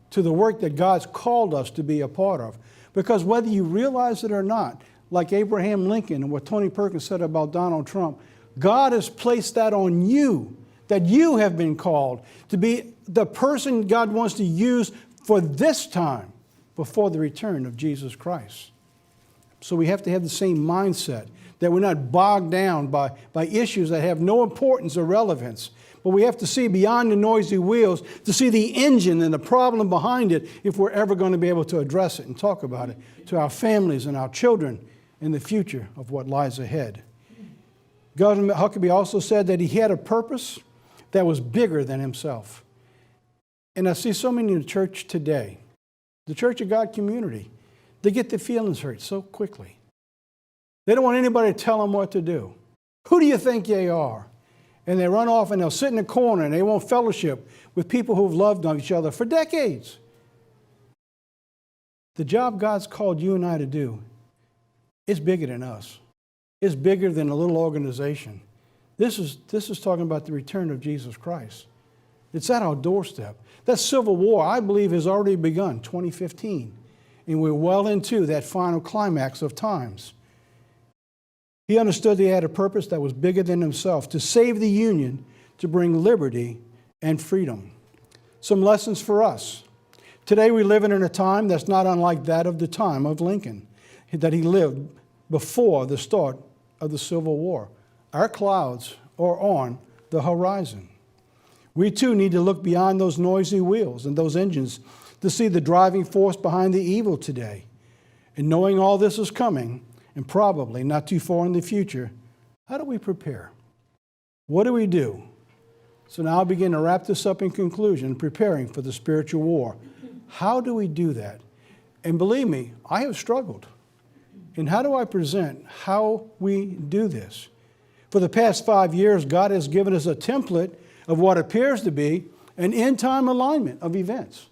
to the work that God's called us to be a part of. Because whether you realize it or not, like Abraham Lincoln and what Tony Perkins said about Donald Trump, God has placed that on you, that you have been called to be the person God wants to use for this time before the return of Jesus Christ. So we have to have the same mindset, that we're not bogged down by issues that have no importance or relevance. But we have to see beyond the noisy wheels to see the engine and the problem behind it if we're ever going to be able to address it and talk about it to our families and our children in the future of what lies ahead. Gordon Huckabee also said that he had a purpose that was bigger than himself. And I see so many in the church today, the Church of God community, they get their feelings hurt so quickly. They don't want anybody to tell them what to do. Who do you think they are? And they run off and they'll sit in a corner and they won't fellowship with people who've loved on each other for decades. The job God's called you and I to do is bigger than us. It's bigger than a little organization. This is talking about the return of Jesus Christ. It's at our doorstep. That civil war, I believe, has already begun, 2015. And we're well into that final climax of times. He understood he had a purpose that was bigger than himself, to save the Union, to bring liberty and freedom. Some lessons for us. Today we live in a time that's not unlike that of the time of Lincoln, that he lived before the start of the Civil War. Our clouds are on the horizon. We too need to look beyond those noisy wheels and those engines to see the driving force behind the evil today. And knowing all this is coming, and probably not too far in the future, how do we prepare? What do we do? So now I'll begin to wrap this up in conclusion, preparing for the spiritual war. How do we do that? And believe me, I have struggled. And how do I present how we do this? For the past 5 years, God has given us a template of what appears to be an end-time alignment of events.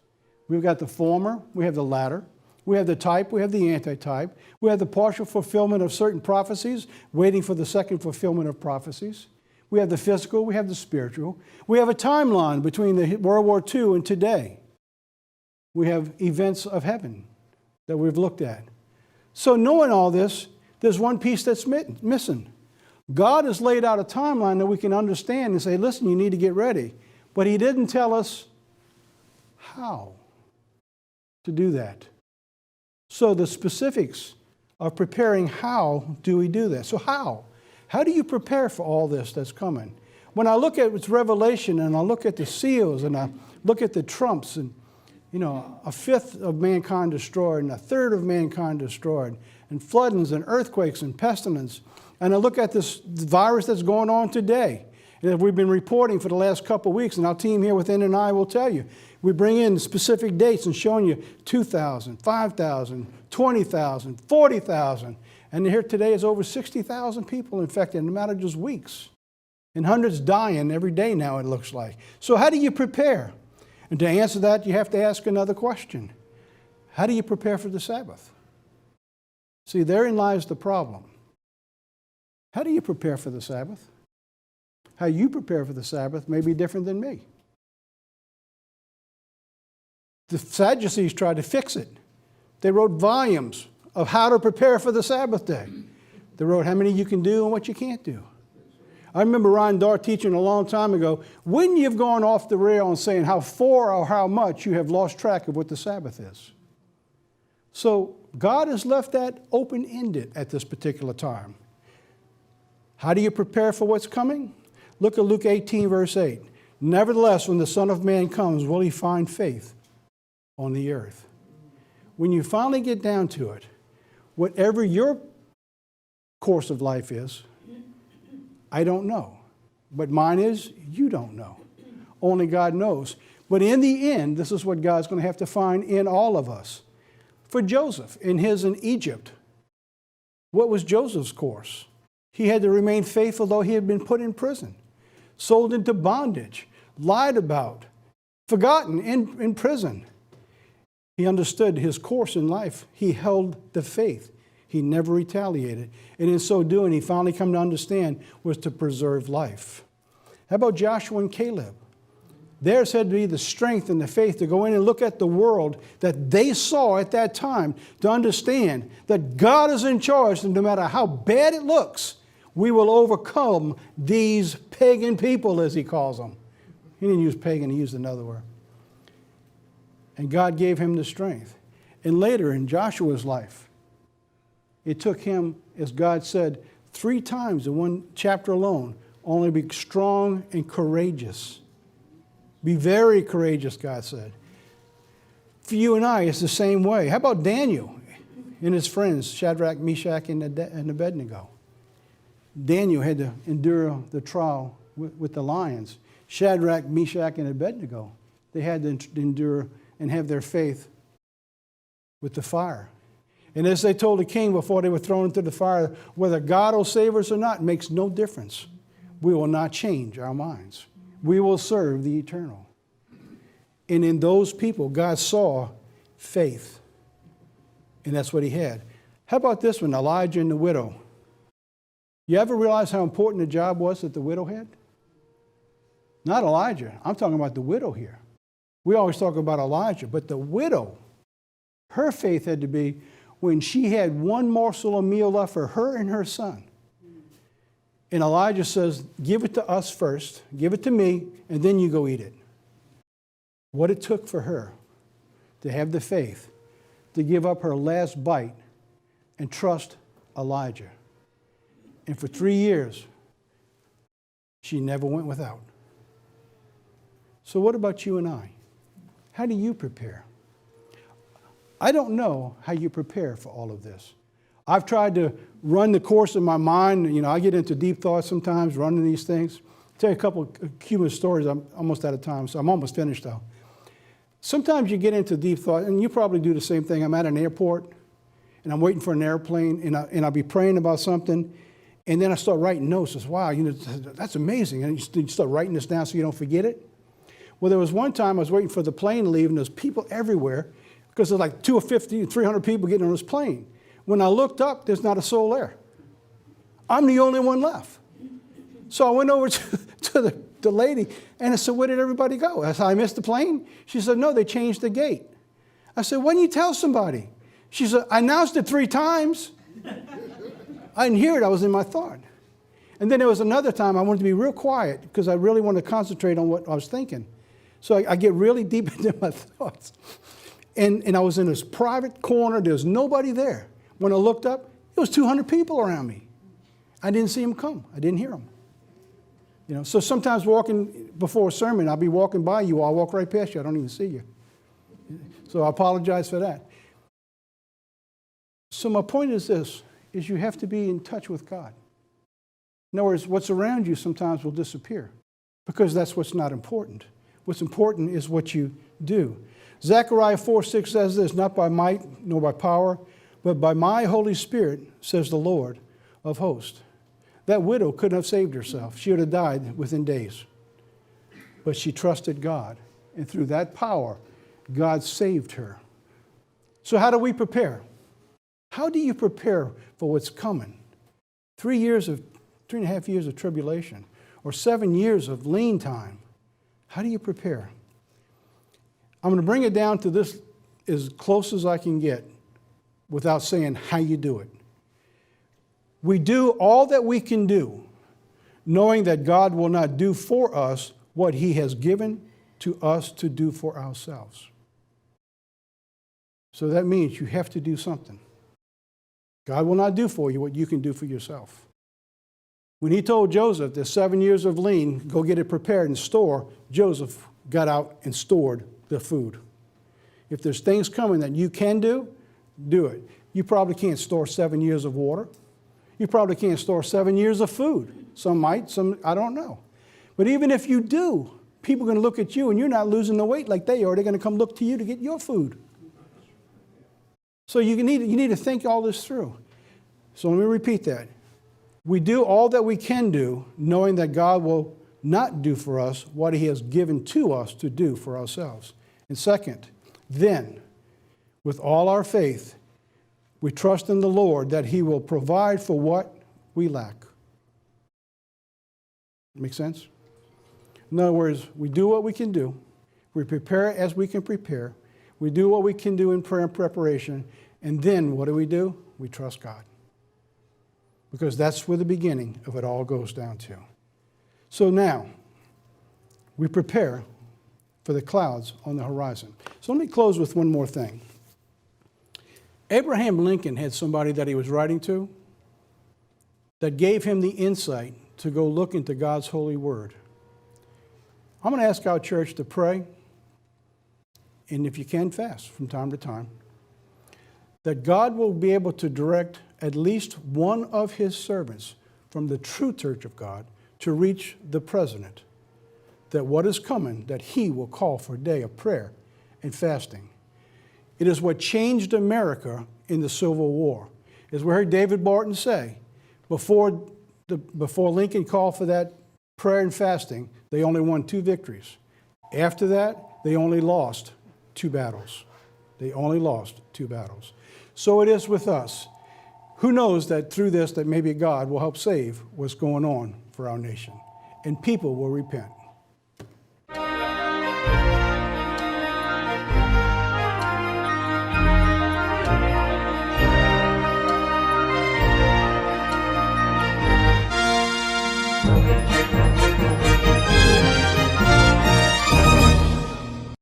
We've got the former, we have the latter. We have the type, we have the antitype. We have the partial fulfillment of certain prophecies, waiting for the second fulfillment of prophecies. We have the physical, we have the spiritual. We have a timeline between the World War II and today. We have events of heaven that we've looked at. So knowing all this, there's one piece that's missing. God has laid out a timeline that we can understand and say, listen, you need to get ready. But he didn't tell us how to do that. So the specifics of preparing, how do we do that? So how? How do you prepare for all this that's coming? When I look at its revelation and I look at the seals and I look at the trumps and, a fifth of mankind destroyed and a third of mankind destroyed and floodings and earthquakes and pestilence, and I look at this virus that's going on today, and that we've been reporting for the last couple of weeks, and our team here within and I will tell you, we bring in specific dates and showing you 2,000, 5,000, 20,000, 40,000. And here today is over 60,000 people infected in a matter of just weeks. And hundreds dying every day now, it looks like. So how do you prepare? And to answer that, you have to ask another question. How do you prepare for the Sabbath? See, therein lies the problem. How do you prepare for the Sabbath? How you prepare for the Sabbath may be different than me. The Sadducees tried to fix it. They wrote volumes of how to prepare for the Sabbath day. They wrote how many you can do and what you can't do. I remember Ryan Dart teaching a long time ago, when you've gone off the rail and saying how far or how much you have lost track of what the Sabbath is. So God has left that open-ended at this particular time. How do you prepare for what's coming? Look at Luke 18, verse 8. Nevertheless, when the Son of Man comes, will he find faith on the earth? When you finally get down to it, whatever your course of life is, I don't know. But mine is, you don't know. Only God knows. But in the end, this is what God's going to have to find in all of us. For Joseph, in Egypt, what was Joseph's course? He had to remain faithful though he had been put in prison, sold into bondage, lied about, forgotten in prison. He understood his course in life. He held the faith. He never retaliated. And in so doing, he finally come to understand was to preserve life. How about Joshua and Caleb? Theirs had to be the strength and the faith to go in and look at the world that they saw at that time to understand that God is in charge, and no matter how bad it looks, we will overcome these pagan people, as he calls them. He didn't use pagan, he used another word. And God gave him the strength. And later in Joshua's life, it took him, as God said, 3 times in one chapter alone, only be strong and courageous. Be very courageous, God said. For you and I, it's the same way. How about Daniel and his friends, Shadrach, Meshach, and Abednego? Daniel had to endure the trial with the lions. Shadrach, Meshach, and Abednego, they had to endure and have their faith with the fire. And as they told the king before they were thrown into the fire, whether God will save us or not makes no difference. We will not change our minds. We will serve the eternal. And in those people, God saw faith. And that's what he had. How about this one, Elijah and the widow? You ever realize how important the job was that the widow had? Not Elijah. I'm talking about the widow here. We always talk about Elijah, but the widow, her faith had to be when she had one morsel of meal left for her and her son. And Elijah says, give it to us first, give it to me, and then you go eat it. What it took for her to have the faith to give up her last bite and trust Elijah. And for 3 years, she never went without. So what about you and I? How do you prepare? I don't know how you prepare for all of this. I've tried to run the course in my mind. You know, I get into deep thoughts sometimes, running these things. I'll tell you a couple of humorous stories. I'm almost out of time, so I'm almost finished though. Sometimes you get into deep thought, and you probably do the same thing. I'm at an airport, and I'm waiting for an airplane, and I'll be praying about something, and then I start writing notes. It's, wow, you know, that's amazing. And you start writing this down so you don't forget it. Well, there was one time I was waiting for the plane to leave, and there's people everywhere because there's like 250, 300 people getting on this plane. When I looked up, there's not a soul there. I'm the only one left. So I went over to the lady, and I said, where did everybody go? I said, I missed the plane? She said, no, they changed the gate. I said, why didn't you tell somebody? She said, I announced it 3 times. I didn't hear it. I was in my thought. And then there was another time I wanted to be real quiet because I really wanted to concentrate on what I was thinking. So I get really deep into my thoughts. And I was in this private corner. There was nobody there. When I looked up, there was 200 people around me. I didn't see them come. I didn't hear them. You know, so sometimes walking before a sermon, I'll be walking by you. I'll walk right past you. I don't even see you. So I apologize for that. So my point is this, is you have to be in touch with God. In other words, what's around you sometimes will disappear because that's what's not important. What's important is what you do. Zechariah 4:6 says this, not by might nor by power, but by my Holy Spirit, says the Lord of hosts. That widow couldn't have saved herself. She would have died within days. But she trusted God. And through that power, God saved her. So how do we prepare? How do you prepare for what's coming? 3.5 years of tribulation, or 7 years of lean time. How do you prepare? I'm going to bring it down to this as close as I can get without saying how you do it. We do all that we can do, knowing that God will not do for us what He has given to us to do for ourselves. So that means you have to do something. God will not do for you what you can do for yourself. When He told Joseph, there's 7 years of lean, go get it prepared and store, Joseph got out and stored the food. If there's things coming that you can do it. You probably can't store 7 years of water. You probably can't store 7 years of food. Some might, some, I don't know. But even if you do, people are going to look at you and you're not losing the weight like they are. They're going to come look to you to get your food. So you need to think all this through. So let me repeat that. We do all that we can do, knowing that God will not do for us what He has given to us to do for ourselves. And second, then with all our faith, we trust in the Lord that He will provide for what we lack. Make sense? In other words, we do what we can do. We prepare as we can prepare. We do what we can do in prayer and preparation. And then what do? We trust God. Because that's where the beginning of it all goes down to. So now, we prepare for the clouds on the horizon. So let me close with one more thing. Abraham Lincoln had somebody that he was writing to that gave him the insight to go look into God's holy word. I'm going to ask our church to pray, and if you can, fast from time to time, that God will be able to direct at least one of His servants from the true church of God to reach the president, that what is coming, that he will call for a day of prayer and fasting. It is what changed America in the Civil War. As we heard David Barton say, before Lincoln called for that prayer and fasting, they only won 2 victories. After that, they only lost 2 battles. They only lost 2 battles. So it is with us. Who knows that through this, that maybe God will help save what's going on for our nation, and people will repent.